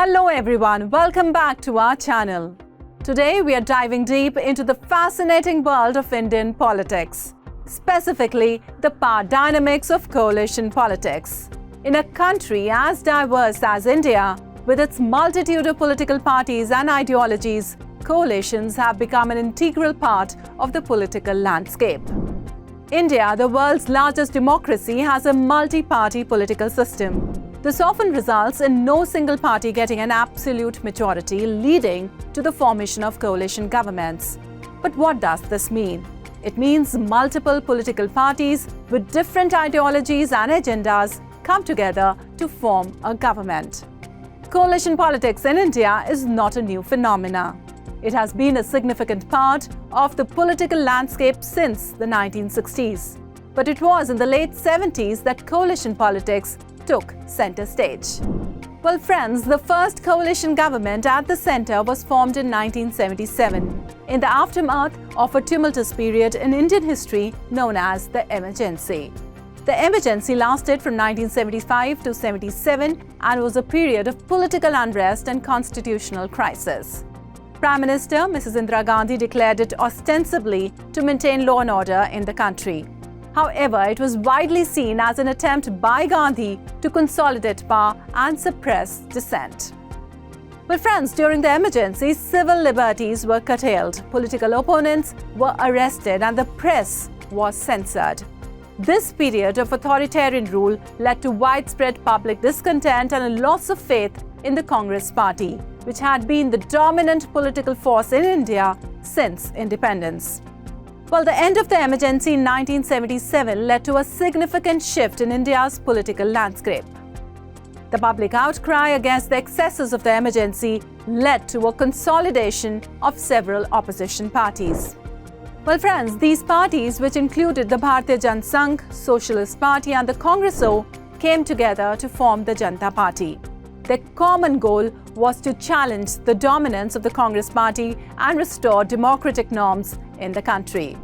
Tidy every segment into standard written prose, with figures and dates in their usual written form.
Hello everyone, welcome back to our channel. Today we are diving deep into the fascinating world of Indian politics, specifically the power dynamics of coalition politics. In a country as diverse as India, with its multitude of political parties and ideologies, coalitions have become an integral part of the political landscape. India, the world's largest democracy, has a multi-party political system. This often results in no single party getting an absolute majority, leading to the formation of coalition governments. But what does this mean? It means multiple political parties with different ideologies and agendas come together to form a government. Coalition politics in India is not a new phenomenon. It has been a significant part of the political landscape since the 1960s. But it was in the late 70s that coalition politics took center stage. Well friends, the first coalition government at the center was formed in 1977, in the aftermath of a tumultuous period in Indian history known as the emergency. The emergency lasted from 1975 to 77 and was a period of political unrest and constitutional crisis. Prime Minister Mrs. Indira Gandhi declared it ostensibly to maintain law and order in the country. However, it was widely seen as an attempt by Gandhi to consolidate power and suppress dissent. Well friends, during the emergency, civil liberties were curtailed, political opponents were arrested and the press was censored. This period of authoritarian rule led to widespread public discontent and a loss of faith in the Congress party, which had been the dominant political force in India since independence. Well, the end of the emergency in 1977 led to a significant shift in India's political landscape. The public outcry against the excesses of the emergency led to a consolidation of several opposition parties. Well friends, these parties, which included the Bharatiya Janata Sangh, Socialist Party and the Congresso, came together to form the Janata Party. Their common goal was to challenge the dominance of the Congress Party and restore democratic norms in the country.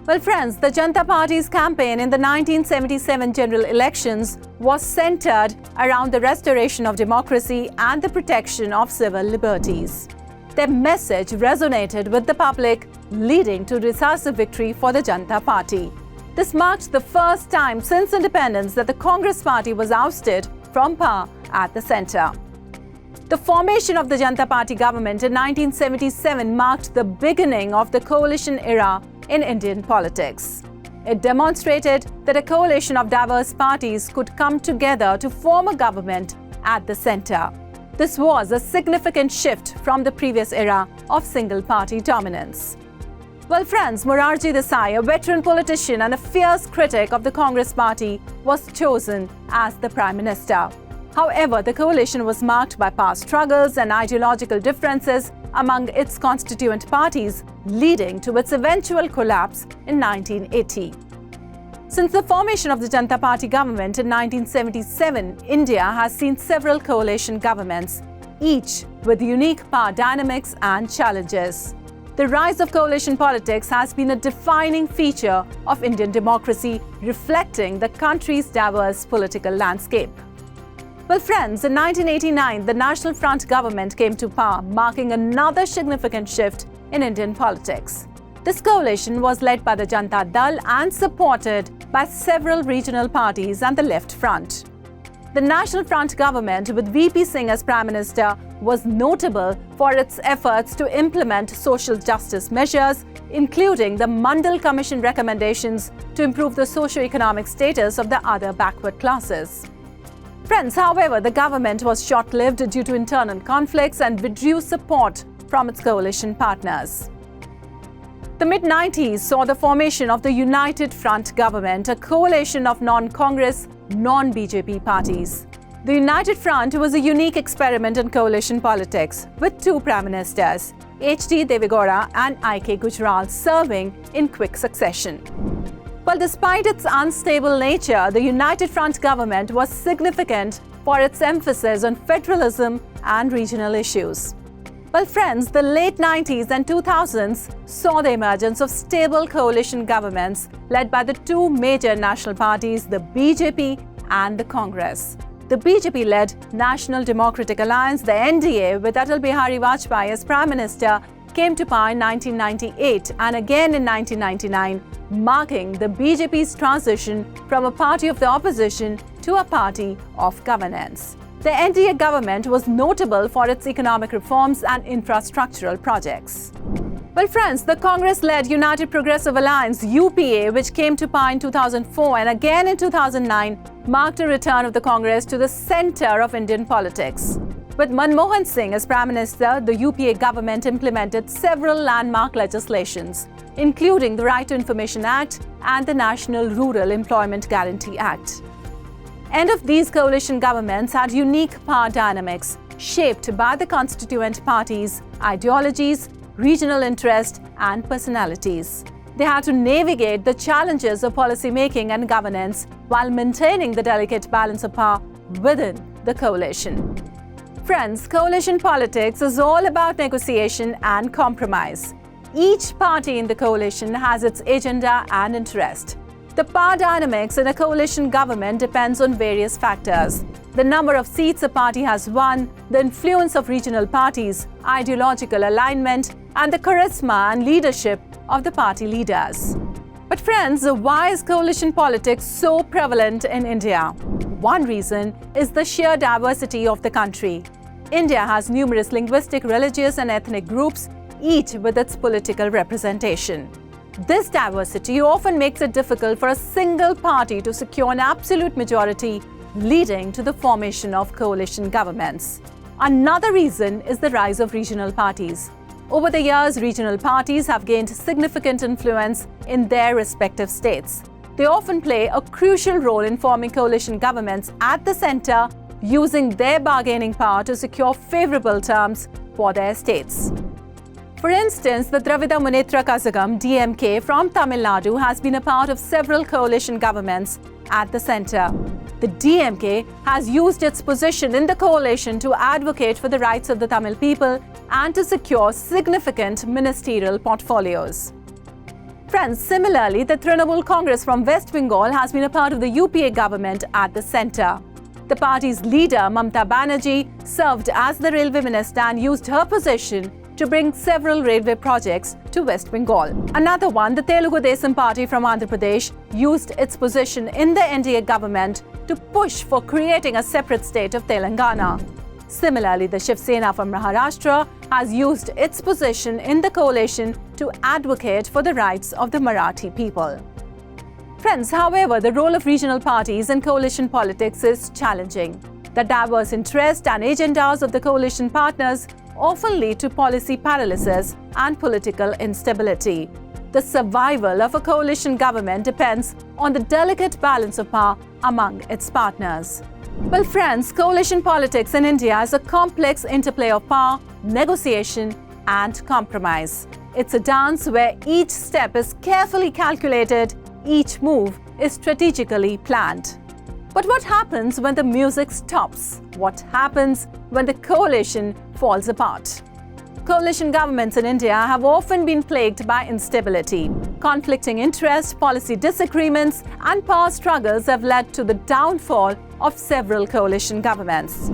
Well friends, the Janata Party's campaign in the 1977 general elections was centered around the restoration of democracy and the protection of civil liberties. Their message resonated with the public, leading to decisive victory for the Janata Party. This marked the first time since independence that the Congress Party was ousted from power at the center. The formation of the Janata Party government in 1977 marked the beginning of the coalition era in Indian politics. It demonstrated that a coalition of diverse parties could come together to form a government at the center. This was a significant shift from the previous era of single-party dominance. Well friends, Morarji Desai, a veteran politician and a fierce critic of the Congress Party, was chosen as the Prime Minister. However, the coalition was marked by power struggles and ideological differences among its constituent parties, leading to its eventual collapse in 1980. Since the formation of the Janata Party government in 1977, India has seen several coalition governments, each with unique power dynamics and challenges. The rise of coalition politics has been a defining feature of Indian democracy, reflecting the country's diverse political landscape. Well friends, in 1989, the National Front government came to power, marking another significant shift in Indian politics. This coalition was led by the Janata Dal and supported by several regional parties and the Left Front. The National Front government, with VP Singh as Prime Minister, was notable for its efforts to implement social justice measures, including the Mandal Commission recommendations to improve the socio-economic status of the other backward classes. Friends, however, the government was short-lived due to internal conflicts and withdrew support from its coalition partners. The mid-90s saw the formation of the United Front government, a coalition of non-Congress, non-BJP parties. The United Front was a unique experiment in coalition politics, with two prime ministers, H.D. Deve Gowda and I.K. Gujral, serving in quick succession. Well, despite its unstable nature, the United Front government was significant for its emphasis on federalism and regional issues. Well, friends, the late 90s and 2000s saw the emergence of stable coalition governments led by the two major national parties, the BJP and the Congress. The BJP-led National Democratic Alliance, the NDA, with Atal Bihari Vajpayee as Prime Minister, came to power in 1998 and again in 1999, marking the BJP's transition from a party of the opposition to a party of governance. The NDA government was notable for its economic reforms and infrastructural projects. Well, friends, the Congress-led United Progressive Alliance, UPA, which came to power in 2004 and again in 2009, marked a return of the Congress to the center of Indian politics. With Manmohan Singh as Prime Minister, the UPA government implemented several landmark legislations, including the Right to Information Act and the National Rural Employment Guarantee Act. End of these coalition governments had unique power dynamics shaped by the constituent parties, ideologies, regional interest, and personalities. They had to navigate the challenges of policy making and governance while maintaining the delicate balance of power within the coalition. Friends, coalition politics is all about negotiation and compromise. Each party in the coalition has its agenda and interest. The power dynamics in a coalition government depends on various factors: the number of seats a party has won, the influence of regional parties, ideological alignment, and the charisma and leadership of the party leaders. But friends, why is coalition politics so prevalent in India? One reason is the sheer diversity of the country. India has numerous linguistic, religious, and ethnic groups, each with its political representation. This diversity often makes it difficult for a single party to secure an absolute majority, leading to the formation of coalition governments. Another reason is the rise of regional parties. Over the years, regional parties have gained significant influence in their respective states. They often play a crucial role in forming coalition governments at the center, using their bargaining power to secure favorable terms for their states. For instance, the Dravida Munnetra Kazhagam (DMK) from Tamil Nadu has been a part of several coalition governments at the center. The DMK has used its position in the coalition to advocate for the rights of the Tamil people and to secure significant ministerial portfolios. Friends, similarly, the Trinamool Congress from West Bengal has been a part of the UPA government at the center. The party's leader, Mamata Banerjee, served as the railway minister and used her position to bring several railway projects to West Bengal. Another one, the Telugu Desam Party from Andhra Pradesh, used its position in the NDA government to push for creating a separate state of Telangana. Similarly, the Shiv Sena from Maharashtra has used its position in the coalition to advocate for the rights of the Marathi people. Friends, however, the role of regional parties in coalition politics is challenging. The diverse interests and agendas of the coalition partners often lead to policy paralysis and political instability. The survival of a coalition government depends on the delicate balance of power among its partners. Well, friends, coalition politics in India is a complex interplay of power, negotiation, and compromise. It's a dance where each step is carefully calculated, each move is strategically planned. But what happens when the music stops? What happens when the coalition falls apart? Coalition governments in India have often been plagued by instability. Conflicting interests, policy disagreements, and power struggles have led to the downfall of several coalition governments.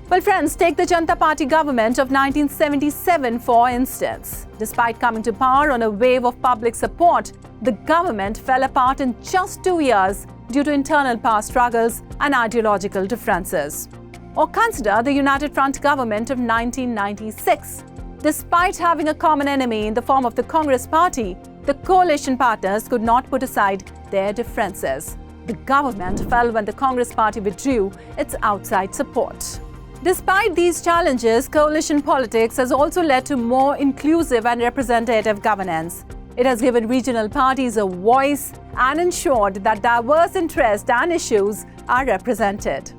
Well, friends, take the Janata Party government of 1977 for instance. Despite coming to power on a wave of public support, the government fell apart in just 2 years due to internal power struggles and ideological differences. Or consider the United Front government of 1996. Despite having a common enemy in the form of the Congress Party, the coalition partners could not put aside their differences. The government fell when the Congress Party withdrew its outside support. Despite these challenges, coalition politics has also led to more inclusive and representative governance. It has given regional parties a voice and ensured that diverse interests and issues are represented.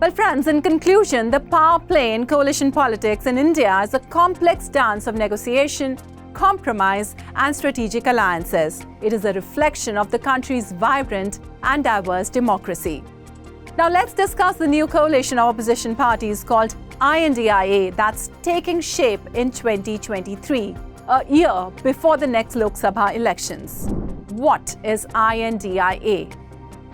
Well, friends, in conclusion, the power play in coalition politics in India is a complex dance of negotiation, compromise, and strategic alliances. It is a reflection of the country's vibrant and diverse democracy. Now, let's discuss the new coalition of opposition parties called I.N.D.I.A. that's taking shape in 2023, a year before the next Lok Sabha elections. What is I.N.D.I.A?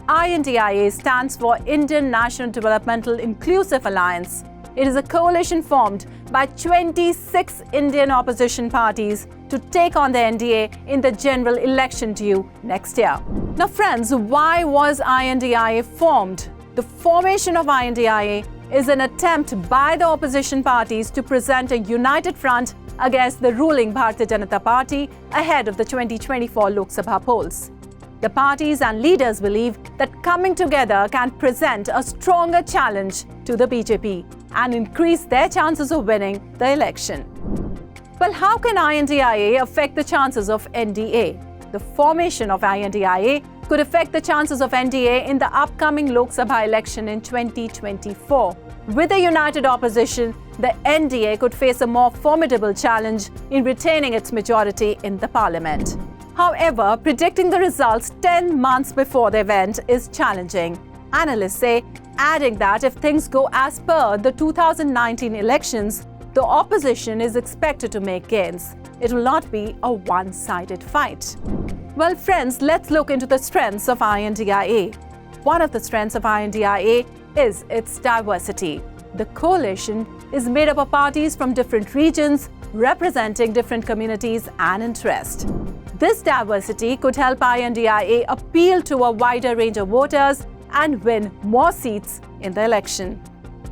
I.N.D.I.A stands for Indian National Developmental Inclusive Alliance. It is a coalition formed by 26 Indian opposition parties to take on the NDA in the general election due next year. Now friends, why was I.N.D.I.A formed? The formation of I.N.D.I.A is an attempt by the opposition parties to present a united front against the ruling Bharatiya Janata Party ahead of the 2024 Lok Sabha polls. The parties and leaders believe that coming together can present a stronger challenge to the BJP and increase their chances of winning the election. Well, how can I.N.D.I.A affect the chances of N.D.A? The formation of I.N.D.I.A could affect the chances of N.D.A in the upcoming Lok Sabha election in 2024. With a united opposition, the N.D.A could face a more formidable challenge in retaining its majority in the parliament. However, predicting the results 10 months before the event is challenging. Analysts say, adding that if things go as per the 2019 elections, the opposition is expected to make gains. It will not be a one-sided fight. Well, friends, let's look into the strengths of I.N.D.I.A. One of the strengths of I.N.D.I.A is its diversity. The coalition is made up of parties from different regions, representing different communities and interests. This diversity could help I.N.D.I.A appeal to a wider range of voters and win more seats in the election.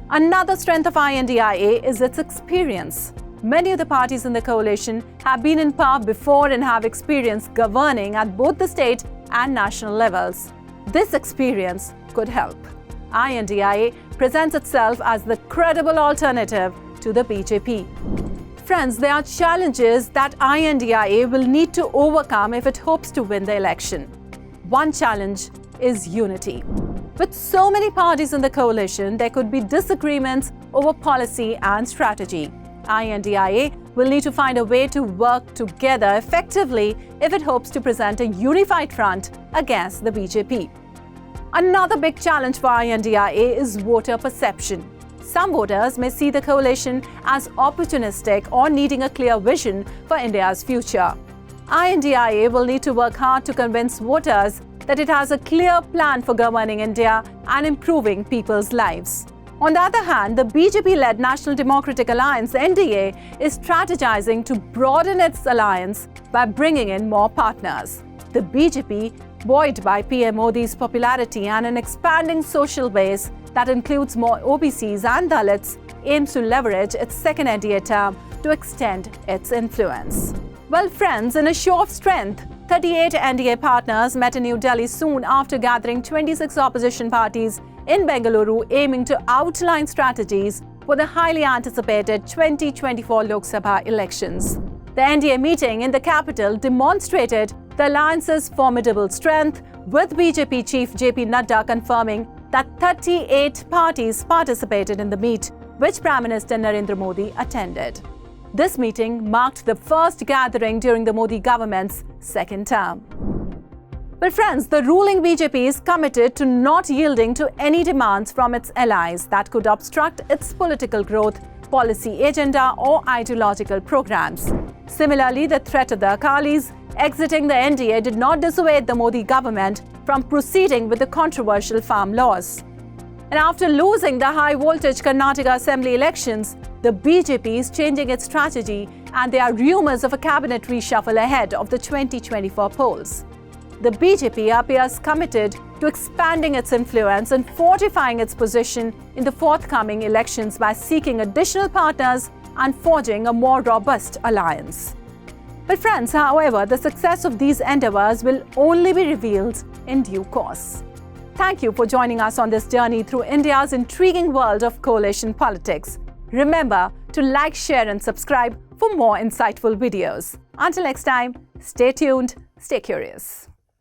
Another strength of I.N.D.I.A is its experience. Many of the parties in the coalition have been in power before and have experience governing at both the state and national levels. This experience could help. I.N.D.I.A presents itself as the credible alternative to the BJP. Friends, there are challenges that I.N.D.I.A will need to overcome if it hopes to win the election. One challenge is unity. With so many parties in the coalition, there could be disagreements over policy and strategy. I.N.D.I.A will need to find a way to work together effectively if it hopes to present a unified front against the BJP. Another big challenge for I.N.D.I.A is voter perception. Some voters may see the coalition as opportunistic or needing a clear vision for India's future. I.N.D.I.A will need to work hard to convince voters that it has a clear plan for governing India and improving people's lives. On the other hand, the BJP-led National Democratic Alliance (N.D.A) is strategizing to broaden its alliance by bringing in more partners. The BJP, buoyed by PM Modi's popularity and an expanding social base that includes more OBCs and Dalits, aims to leverage its second N.D.A term to extend its influence. Well, friends, in a show of strength, 38 N.D.A partners met in New Delhi soon after gathering 26 opposition parties in Bengaluru, aiming to outline strategies for the highly anticipated 2024 Lok Sabha elections. The N.D.A meeting in the capital demonstrated the alliance's formidable strength, with BJP chief J.P. confirming that 38 parties participated in the meet, which Prime Minister Narendra Modi attended. This meeting marked the first gathering during the Modi government's second term. But friends, the ruling BJP is committed to not yielding to any demands from its allies that could obstruct its political growth, policy agenda or ideological programs. Similarly, the threat of the Akalis exiting the N.D.A did not dissuade the Modi government from proceeding with the controversial farm laws. And after losing the high-voltage Karnataka Assembly elections, the BJP is changing its strategy and there are rumors of a cabinet reshuffle ahead of the 2024 polls. The BJP appears committed to expanding its influence and fortifying its position in the forthcoming elections by seeking additional partners and forging a more robust alliance. But friends, however, the success of these endeavors will only be revealed in due course. Thank you for joining us on this journey through India's intriguing world of coalition politics. Remember to like, share and subscribe for more insightful videos. Until next time, stay tuned, stay curious.